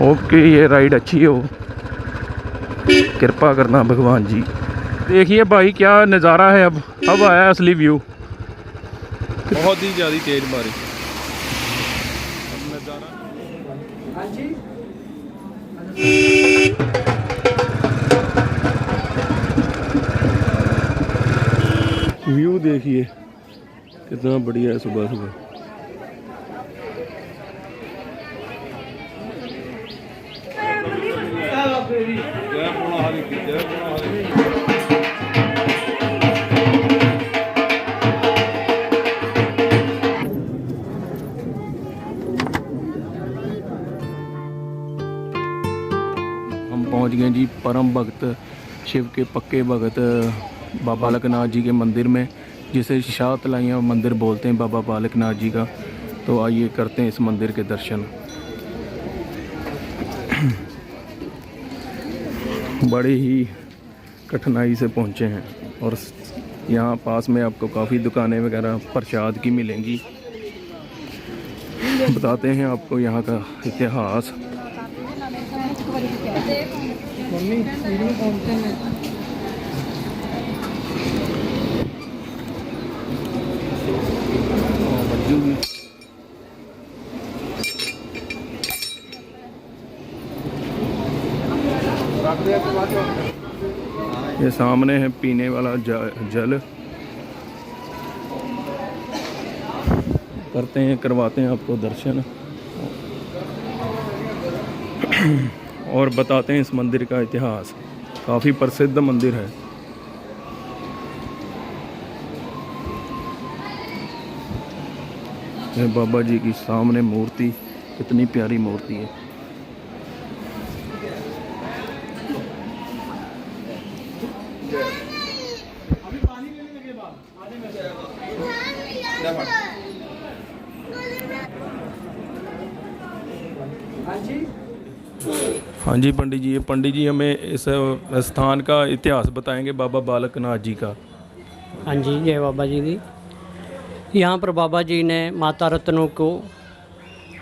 Okay, ये ride अच्छी हो, कृपा करना भगवान जी। देखिए भाई क्या नज़ारा है। अब आया असली व्यू। बहुत ही ज़्यादा तेज बारिश। नज़ारा व्यू देखिए कितना बढ़िया है सुबह सुबह। हम पहुंच गए जी परम भक्त, शिव के पक्के भगत बाबा बालकनाथ जी के मंदिर में, जिसे शाह तलाइयाँ मंदिर बोलते हैं बाबा बालकनाथ जी का। तो आइए करते हैं इस मंदिर के दर्शन। बड़ी ही कठिनाई से पहुँचे हैं और यहाँ पास में आपको काफ़ी दुकानें वगैरह प्रसाद की मिलेंगी। बताते हैं आपको यहाँ का इतिहास। ये सामने है पीने वाला जल। करते हैं, करवाते हैं आपको दर्शन और बताते हैं इस मंदिर का इतिहास। काफ़ी प्रसिद्ध मंदिर है। ये बाबा जी की सामने मूर्ति, कितनी प्यारी मूर्ति है। हाँ जी पंडित जी, पंडित जी हमें इस स्थान का इतिहास बताएंगे बाबा बालकनाथ जी का। हाँ जी, जय बाबा जी दी। यहाँ पर बाबा जी ने माता रत्नों को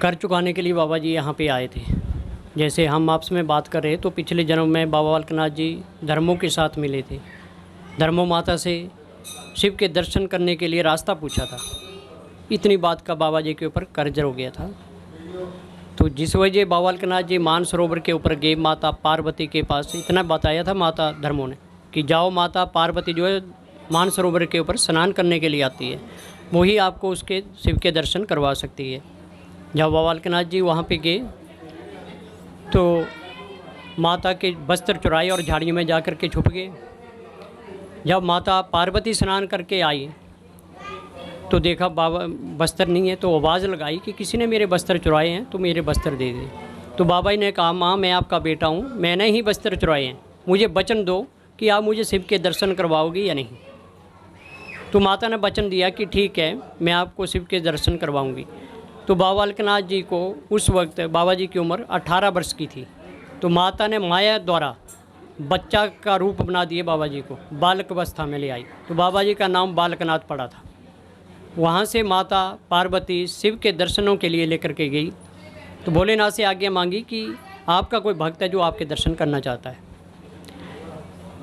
कर चुकाने के लिए बाबा जी यहाँ पे आए थे। जैसे हम आपस में बात कर रहे तो पिछले जन्म में बाबा बालकनाथ जी धर्मों के साथ मिले थे। धर्मों माता से शिव के दर्शन करने के लिए रास्ता पूछा था। इतनी बात का बाबा जी के ऊपर कर्ज हो गया था। तो जिस वजह बाबा बालकनाथ जी मानसरोवर के ऊपर गए माता पार्वती के पास। इतना बताया था माता धर्मों ने कि जाओ, माता पार्वती जो है मानसरोवर के ऊपर स्नान करने के लिए आती है, वही आपको उसके शिव के दर्शन करवा सकती है। जब बाबा बालकनाथ जी वहाँ पे गए तो माता के वस्त्र चुराए और झाड़ियों में जा कर के छुप गए। जब माता पार्वती स्नान करके आई तो देखा बाबा वस्त्र नहीं है, तो आवाज़ लगाई कि किसी ने मेरे वस्त्र चुराए हैं, तो मेरे वस्त्र दे दे। तो बाबा जी ने कहा, माँ मैं आपका बेटा हूँ, मैंने ही वस्त्र चुराए हैं, मुझे वचन दो कि आप मुझे शिव के दर्शन करवाओगी या नहीं। तो माता ने वचन दिया कि ठीक है, मैं आपको शिव के दर्शन करवाऊँगी। तो बाबा बालकनाथ जी को उस वक्त बाबा जी की उम्र 18 वर्ष की थी। तो माता ने माया द्वारा बच्चा का रूप बना दिए बाबा जी को, बालक अवस्था में ले आई। तो बाबा जी का नाम बालकनाथ पड़ा था। वहाँ से माता पार्वती शिव के दर्शनों के लिए लेकर के गई। तो भोलेनाथ से आज्ञा मांगी कि आपका कोई भक्त है जो आपके दर्शन करना चाहता है।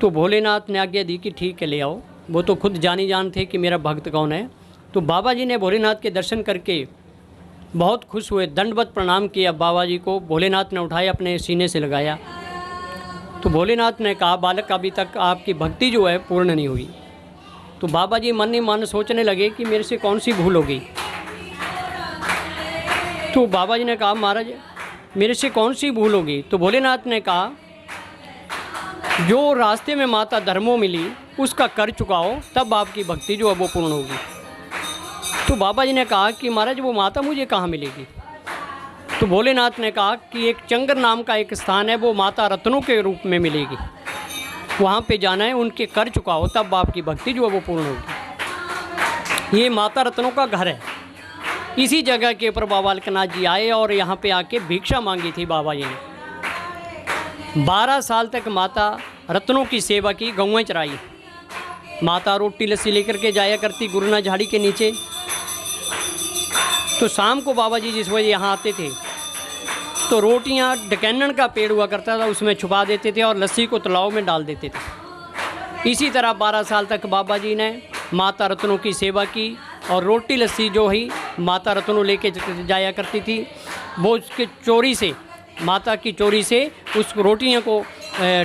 तो भोलेनाथ ने आज्ञा दी कि ठीक है, ले आओ। वो तो खुद जानी जान थे कि मेरा भक्त कौन है। तो बाबा जी ने भोलेनाथ के दर्शन करके बहुत खुश हुए, दंडवत प्रणाम किया बाबा जी को। भोलेनाथ ने उठाया, अपने सीने से लगाया। तो भोलेनाथ ने कहा, बालक अभी तक आपकी भक्ति जो है पूर्ण नहीं हुई। तो बाबा जी मन ही मन सोचने लगे कि मेरे से कौन सी भूल हो गई। तो बाबा जी ने कहा, महाराज मेरे से कौन सी भूल हो गई। तो भोलेनाथ ने कहा, जो रास्ते में माता धर्मों मिली उसका कर चुकाओ, तब आपकी भक्ति जो है वो पूर्ण होगी। तो बाबा जी ने कहा कि महाराज वो माता मुझे कहाँ मिलेगी। तो भोलेनाथ ने कहा कि एक चंगर नाम का एक स्थान है, वो माता रत्नों के रूप में मिलेगी, वहाँ पे जाना है, उनके कर चुकाओ, तब आपकी भक्ति जो है वो पूर्ण होगी। ये माता रत्नों का घर है। इसी जगह के ऊपर बाबा बालकनाथ जी आए और यहाँ पे आके भिक्षा मांगी थी बाबा जी ने। 12 साल तक माता रत्नों की सेवा की, गौएं चराई। माता रोटी लस्सी लेकर के जाया करती गुरुना झाड़ी के नीचे। तो शाम को बाबा जी जिस वजह यहाँ आते थे तो रोटियां डकैनन का पेड़ हुआ करता था, उसमें छुपा देते थे और लस्सी को तालाब में डाल देते थे। इसी तरह 12 साल तक बाबा जी ने माता रत्नों की सेवा की और रोटी लस्सी जो ही माता रत्नों लेके जाया करती थी, वो उसके चोरी से, माता की चोरी से उस रोटियों को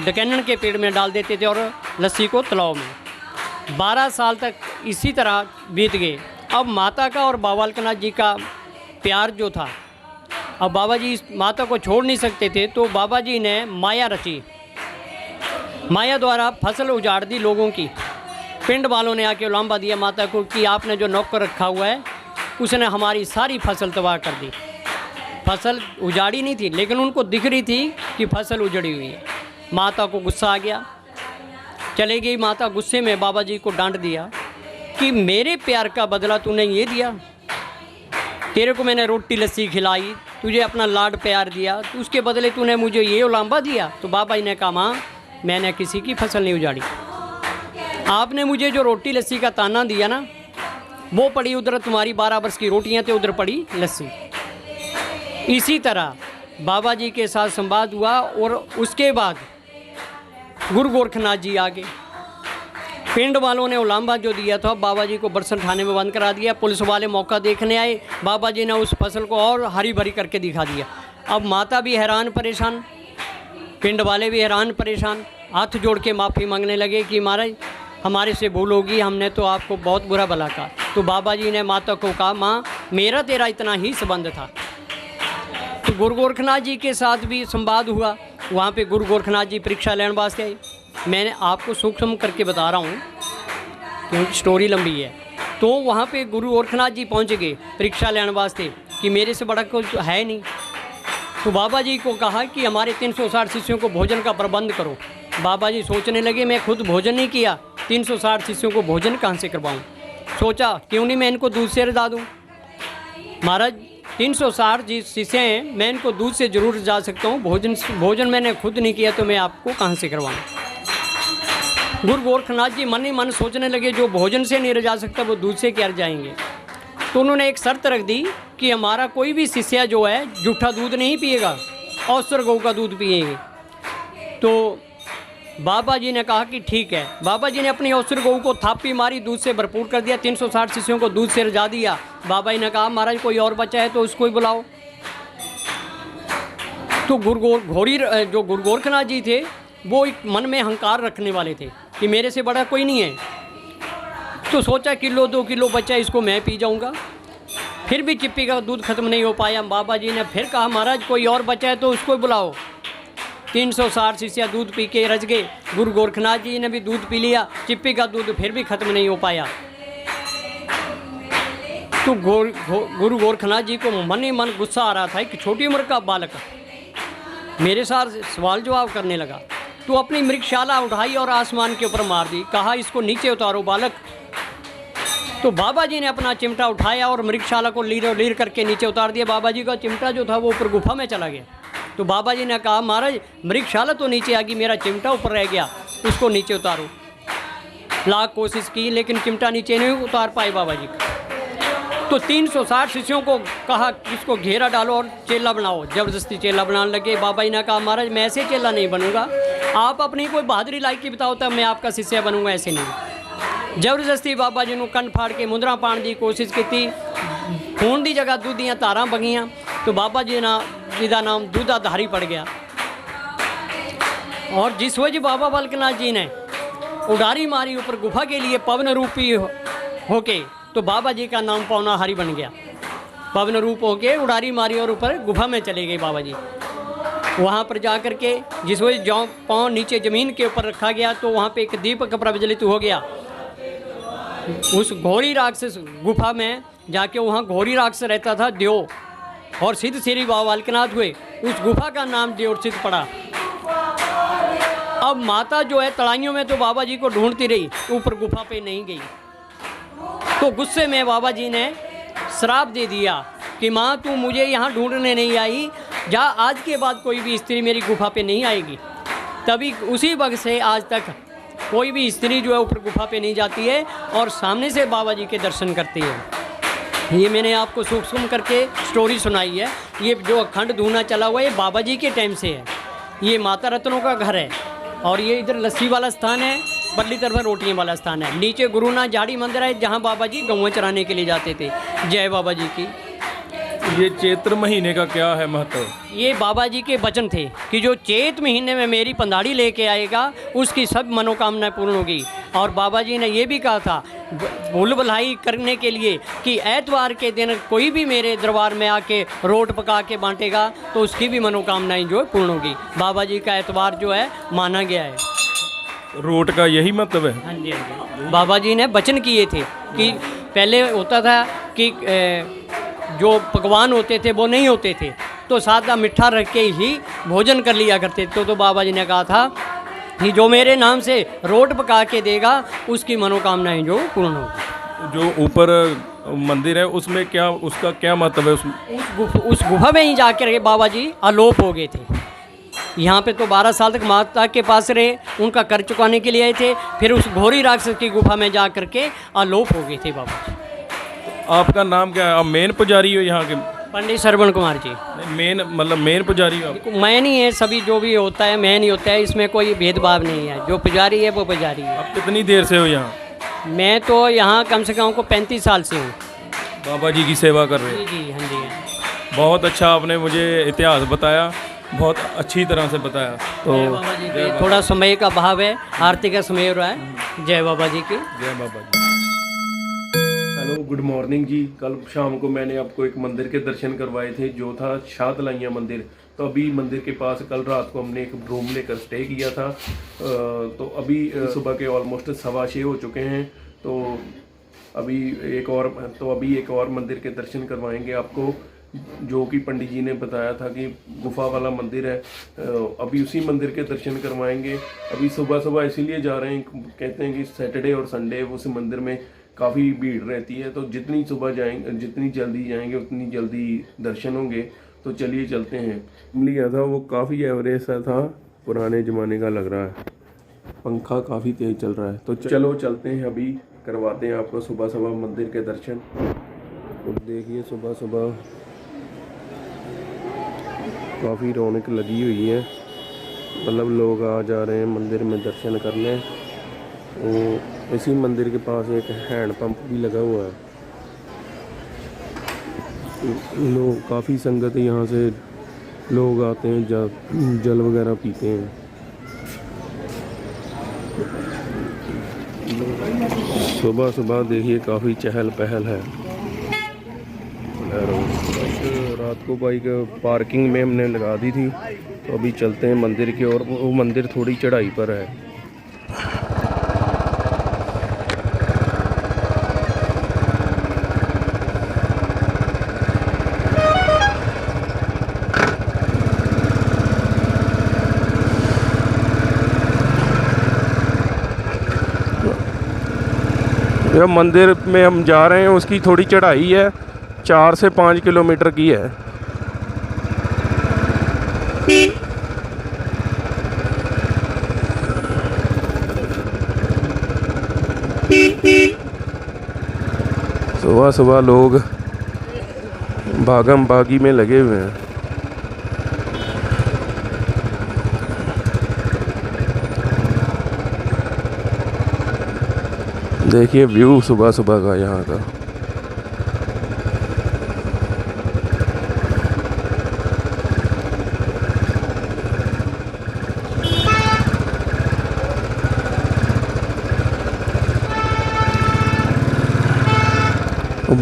डकैनन के पेड़ में डाल देते थे और लस्सी को तालाब में। 12 साल तक इसी तरह बीत गए। अब माता का और बाबा बालकनाथ जी का प्यार जो था, अब बाबा जी इस माता को छोड़ नहीं सकते थे, तो बाबा जी ने माया रची। माया द्वारा फसल उजाड़ दी लोगों की। पिंड वालों ने आके उलांबा दिया माता को कि आपने जो नौकर रखा हुआ है उसने हमारी सारी फसल तबाह कर दी। फसल उजाड़ी नहीं थी, लेकिन उनको दिख रही थी कि फसल उजड़ी हुई है। माता को गुस्सा आ गया, चले गई माता। गुस्से में बाबा जी को डांट दिया कि मेरे प्यार का बदला तूने ये दिया, तेरे को मैंने रोटी लस्सी खिलाई, तुझे अपना लाड प्यार दिया, तो उसके बदले तूने मुझे ये उलांबा दिया। तो बाबा जी ने कहा माँ, मैंने किसी की फसल नहीं उजाड़ी, आपने मुझे जो रोटी लस्सी का ताना दिया ना, वो पड़ी उधर, तुम्हारी 12 वर्ष की रोटियां थी, उधर पड़ी लस्सी। इसी तरह बाबा जी के साथ संवाद हुआ और उसके बाद गुरु गोरखनाथ जी आ गए। पिंड वालों ने उलांबा जो दिया था बाबा जी को बरसन थाने में बंद करा दिया। पुलिस वाले मौका देखने आए, बाबा जी ने उस फसल को और हरी भरी करके दिखा दिया। अब माता भी हैरान परेशान, पिंड वाले भी हैरान परेशान, हाथ जोड़ के माफ़ी मांगने लगे कि महाराज हमारे से भूल होगी, हमने तो आपको बहुत बुरा भला कहा। तो बाबा जी ने माता को कहा माँ, मेरा तेरा इतना ही संबंध था। तो गुरु गोरखनाथ जी के साथ भी संवाद हुआ। वहाँ पे गुरु गोरखनाथ जी परीक्षा लेने वास्ते आए। मैंने आपको सूक्ष्म करके बता रहा हूँ क्योंकि स्टोरी लंबी है। तो वहाँ पे गुरु गोरखनाथ जी पहुँच गए परीक्षा लेने वास्ते कि मेरे से बड़ा कोई है नहीं। तो बाबा जी को कहा कि हमारे 360 शिष्यों को भोजन का प्रबंध करो। बाबा जी सोचने लगे मैं खुद भोजन नहीं किया, 360 शिष्यों को भोजन कहाँ से करवाऊँ। सोचा क्यों नहीं मैं इनको दूध से रजा दूँ। महाराज 360 जी शिष्य हैं, मैं इनको दूध से ज़रूर रजा सकता हूँ, भोजन मैंने खुद नहीं किया तो मैं आपको कहाँ से करवाऊँ। गुरु गोरखनाथ जी मन ही मन सोचने लगे जो भोजन से नहीं रजा सकता वो दूध से क्या रजाएंगे। तो उन्होंने एक शर्त रख दी कि हमारा कोई भी शिष्य जो है जूठा दूध नहीं पिएगा, औसर गऊ का दूध पिएंगे। तो बाबा जी ने कहा कि ठीक है। बाबा जी ने अपनी औसर गऊ को थापी मारी, दूध से भरपूर कर दिया, 360 शिष्यों को दूध से रजा दिया। बाबा जी ने कहा महाराज कोई और बच्चा है तो उसको ही बुलाओ। तो जो गुरु गोरखनाथ जी थे वो एक मन में अहंकार रखने वाले थे कि मेरे से बड़ा कोई नहीं है। तो सोचा किलो 2 किलो बच्चा इसको मैं पी जाऊंगा। फिर भी चिप्पी का दूध खत्म नहीं हो पाया। बाबा जी ने फिर कहा महाराज कोई और बच्चा है तो उसको बुलाओ। 360 शिष्य दूध पी के रज गए। गुरु गोरखनाथ जी ने भी दूध पी लिया, चिप्पी का दूध फिर भी खत्म नहीं हो पाया। तो गुरु गोरखनाथ जी को मन ही मन गुस्सा आ रहा था कि छोटी उम्र का बालक मेरे साथ सवाल जवाब करने लगा। तो अपनी मृगशाला उठाई और आसमान के ऊपर मार दी। कहा इसको नीचे उतारो बालक। तो बाबा जी ने अपना चिमटा उठाया और मृगशाला को लीर करके नीचे उतार दिया। बाबा जी का चिमटा जो था वो ऊपर गुफा में चला गया। तो बाबा जी ने कहा महाराज मृगशाला तो नीचे आ गई, मेरा चिमटा ऊपर रह गया, उसको नीचे उतारो। लाख कोशिश की लेकिन चिमटा नीचे नहीं उतार पाए बाबा जी। तो 360 शिष्यों को कहा इसको घेरा डालो और चेला बनाओ। ज़बरदस्ती चेला बनाने लगे। बाबा जी ने कहा महाराज मैं ऐसे चेला नहीं बनूंगा, आप अपनी कोई बहादुरी लायकी बताओ तब मैं आपका शिष्य बनूंगा, ऐसे नहीं। ज़बरदस्ती बाबा जी ने कंन फाड़ के मुद्रा पाने की कोशिश की। खून की जगह दूध दियाँ धारां बगियां। तो बाबा जी का नाम दूधाधारी पड़ गया। और जिस वजह बाबा बालकनाथ जी ने उडारी मारी ऊपर गुफा के लिए पवन रूपी होके, तो बाबा जी का नाम पवनाहारी बन गया। पवन रूप होके उडारी मारी और ऊपर गुफा में चले गए बाबा जी। वहाँ पर जा कर के जिस वजह जौ पाँव नीचे ज़मीन के ऊपर रखा गया तो वहाँ पे एक दीपक प्रज्वलित हो गया। उस घोरी राक्षस गुफा में जाके वहाँ घोरी राक्षस रहता था देव, और सिद्ध श्री बाबा बालकनाथ हुए। उस गुफा का नाम देवसिद्ध पड़ा। अब माता जो है तड़ाइयों में तो बाबा जी को ढूंढती रही, ऊपर गुफा पे नहीं गई। तो गुस्से में बाबा जी ने श्राप दे दिया कि माँ तू मुझे यहाँ ढूंढने नहीं आई, जा आज के बाद कोई भी स्त्री मेरी गुफा पे नहीं आएगी। तभी उसी वक्त से आज तक कोई भी स्त्री जो है ऊपर गुफा पे नहीं जाती है और सामने से बाबा जी के दर्शन करती है। ये मैंने आपको सूक्ष्म करके स्टोरी सुनाई है। ये जो अखंड धूना चला हुआ है ये बाबा जी के टाइम से है। ये माता रत्नों का घर है और ये इधर लस्सी वाला स्थान है, बदली तरफ रोटियाँ वाला स्थान है। नीचे गुरुनाथ झाड़ी मंदिर है जहाँ बाबा जी गौएं चराने के लिए जाते थे। जय बाबा जी की। ये चैत्र महीने का क्या है महत्व? ये बाबा जी के वचन थे कि जो चैत महीने में मेरी पंधाड़ी लेके आएगा उसकी सब मनोकामनाएं पूर्ण होगी। और बाबा जी ने ये भी कहा था भूल भलाई करने के लिए कि एतवार के दिन कोई भी मेरे दरबार में आके रोट पका के बांटेगा तो उसकी भी मनोकामनाएं जो है पूर्ण होगी। बाबा जी का एतवार जो है माना गया है। रोट का यही मतलब है? हाँ जी, हाँ जी। बाबा जी ने वचन किए थे कि पहले होता था कि जो पकवान होते थे वो नहीं होते थे तो सादा मिठा रख के ही भोजन कर लिया करते थे। तो बाबा जी ने कहा था कि जो मेरे नाम से रोट पका के देगा उसकी मनोकामनाएं जो पूर्ण होगी। जो ऊपर मंदिर है उसमें क्या, उसका क्या मतलब है? उस गुफा में ही जाकर के बाबा जी आलोप हो गए थे। यहाँ पे तो 12 साल तक माता के पास रहे, उनका कर चुकाने के लिए आए थे। फिर उस घोरी राक्षस की गुफा में जा करके आलोप हो गए थे बाबा जी। आपका नाम क्या है? आप मेन पुजारी हो यहाँ के? पंडित श्रवण कुमार जी। मेन मतलब मेन पुजारी हो आप? मैं नहीं है, सभी जो भी होता है मैं नहीं होता है, इसमें कोई भेदभाव नहीं है। जो पुजारी है वो पुजारी है। आप कितनी देर से हो यहाँ? मैं तो यहाँ कम से कम को 35 साल से हूँ। बाबा जी की सेवा कर रहे हैं? जी हाँ जी। बहुत अच्छा आपने मुझे इतिहास बताया, बहुत अच्छी तरह से बताया। तो जय बाबा जी की। थोड़ा समय का भाव है, आरती का समय हो रहा है। जय बाबा जी की। जय बाबा जी। हेलो, गुड मॉर्निंग जी। कल शाम को मैंने आपको एक मंदिर के दर्शन करवाए थे जो था शाहतलाइयाँ मंदिर। तो अभी मंदिर के पास कल रात को हमने एक रूम लेकर स्टे किया था। तो अभी सुबह के ऑलमोस्ट 6:15 हो चुके हैं। तो अभी एक और मंदिर के दर्शन करवाएंगे आपको, जो कि पंडित जी ने बताया था कि गुफा वाला मंदिर है। अभी उसी मंदिर के दर्शन करवाएंगे। अभी सुबह सुबह इसीलिए जा रहे हैं, कहते हैं कि सैटरडे और संडे उस मंदिर में काफ़ी भीड़ रहती है। तो जितनी सुबह जाएंगे, जितनी जल्दी जाएंगे उतनी जल्दी दर्शन होंगे। तो चलिए चलते हैं। लिया था वो काफ़ी एवरेज सा था, पुराने ज़माने का लग रहा है। पंखा काफ़ी तेज़ चल रहा है। तो चलो चलते हैं, अभी करवाते हैं आपको सुबह सुबह मंदिर के दर्शन। तो देखिए सुबह सुबह काफ़ी रौनक लगी हुई है, मतलब लोग आ जा रहे हैं मंदिर में दर्शन करने। वो इसी मंदिर के पास एक हैंड पंप भी लगा हुआ है। लोग काफ़ी संगत यहाँ से लोग आते हैं, जल वगैरह पीते हैं। सुबह सुबह देखिए काफ़ी चहल पहल है। रात को बाइक पार्किंग में हमने लगा दी थी। तो अभी चलते हैं मंदिर की ओर। वो मंदिर थोड़ी चढ़ाई पर है। यह मंदिर में हम जा रहे हैं, उसकी थोड़ी चढ़ाई है, 4 से 5 किलोमीटर की है। सुबह सुबह लोग भागम भागी में लगे हुए हैं। देखिए व्यू सुबह सुबह का यहाँ का।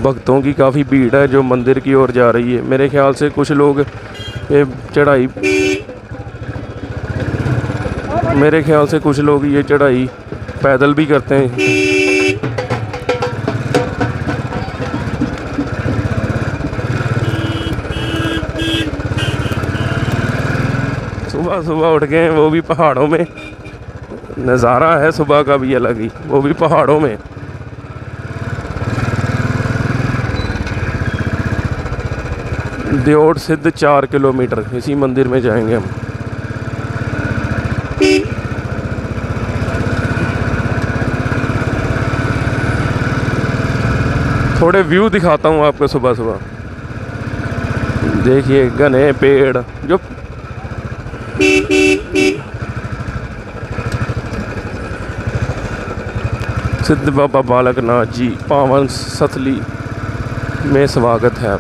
भक्तों की काफ़ी भीड़ है जो मंदिर की ओर जा रही है। मेरे ख्याल से कुछ लोग ये चढ़ाई पैदल भी करते हैं। सुबह सुबह उठ गए हैं, वो भी पहाड़ों में। नज़ारा है सुबह का भी अलग ही, वो भी पहाड़ों में। देओट सिद्ध 4 किलोमीटर, इसी मंदिर में जाएंगे हम। थोड़े व्यू दिखाता हूँ आपको सुबह सुबह। देखिए घने पेड़ जो सिद्ध बाबा बालकनाथ जी पावन सतली में स्वागत है।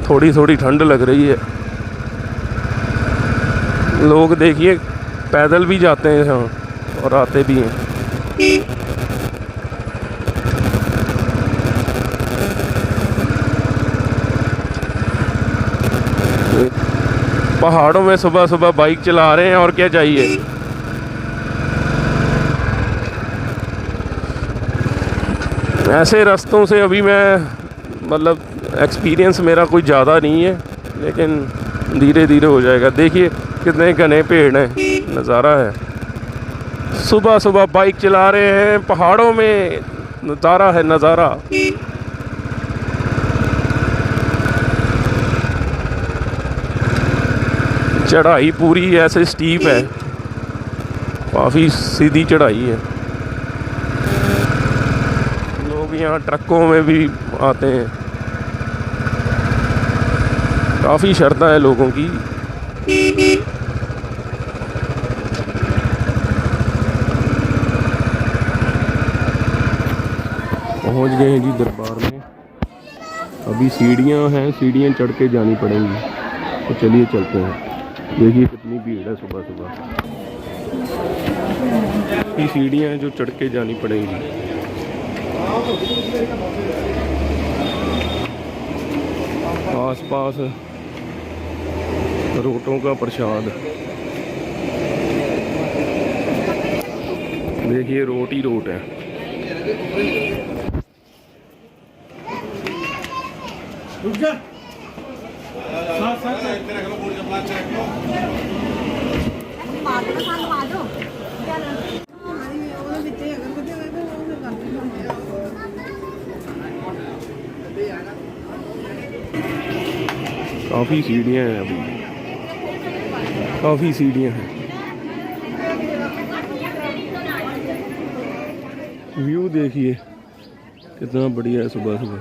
थोड़ी थोड़ी ठंड लग रही है। लोग देखिए पैदल भी जाते हैं यहाँ और आते भी हैं। पहाड़ों में सुबह सुबह बाइक चला रहे हैं, और क्या चाहिए। ऐसे रास्तों से अभी मैं मतलब एक्सपीरियंस मेरा कोई ज़्यादा नहीं है, लेकिन धीरे धीरे हो जाएगा। देखिए कितने घने पेड़ हैं, नज़ारा है। सुबह सुबह बाइक चला रहे हैं, पहाड़ों में नज़ारा है, नज़ारा। चढ़ाई पूरी ऐसे स्टीप है, काफ़ी सीधी चढ़ाई है। लोग यहाँ ट्रकों में भी आते हैं, काफ़ी श्रद्धा है लोगों की। पहुँच गए हैं जी दरबार में। अभी सीढ़ियाँ हैं, सीढ़ियाँ चढ़ के जानी पड़ेंगी, तो चलिए चलते हैं। देखिए कितनी भीड़ है सुबह सुबह। ये सीढ़ियाँ हैं जो चढ़ के जानी पड़ेंगी। आसपास रोटों का प्रसाद, देखिए रोट ही रोट है। काफ़ी सीढ़ियाँ हैं, अभी काफ़ी सीढ़ियाँ हैं। व्यू देखिए कितना बढ़िया है सुबह सुबह।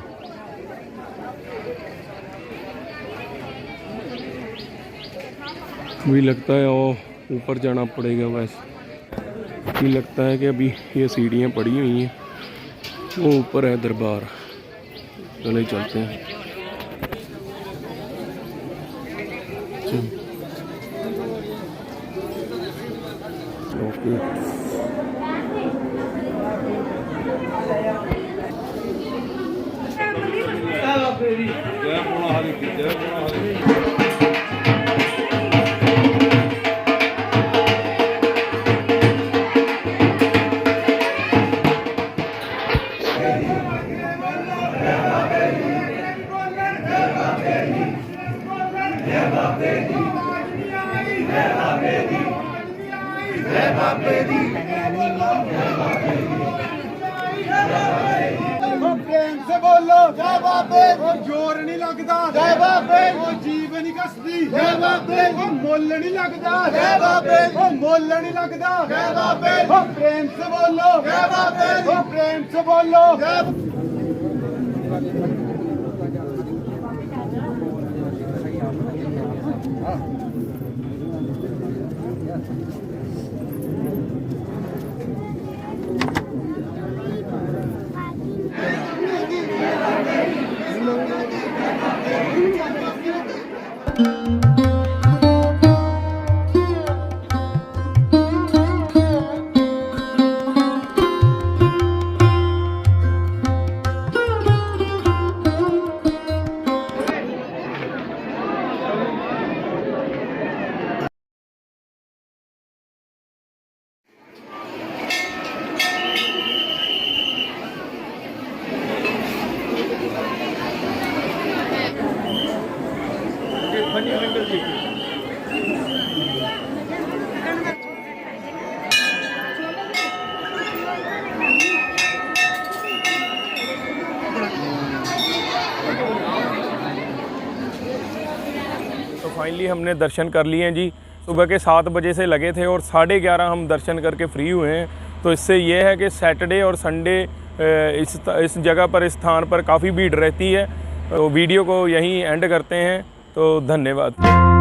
मुझे लगता है और ऊपर जाना पड़ेगा। वैसे ये लगता है कि अभी ये सीढ़ियाँ पड़ी हुई हैं, वो ऊपर है दरबार। चले चलते हैं। ओके प्रेम से बोलो जय बाबे। वो जोर नहीं लगता जय बाबे। वो जीव नहीं कसदी जय बाबे। वो मोल नहीं लगता जय बाबे। वो मोल नहीं लगता जय बाबे। वो प्रेम से बोलो जय बाबे। वो प्रेम से बोलो जय। तो फाइनली हमने दर्शन कर लिए हैं जी। सुबह के 7 बजे से लगे थे और 11:30 हम दर्शन करके फ्री हुए हैं। तो इससे ये है कि सैटरडे और संडे इस जगह पर, इस स्थान पर काफ़ी भीड़ रहती है। तो वीडियो को यहीं एंड करते हैं। तो धन्यवाद।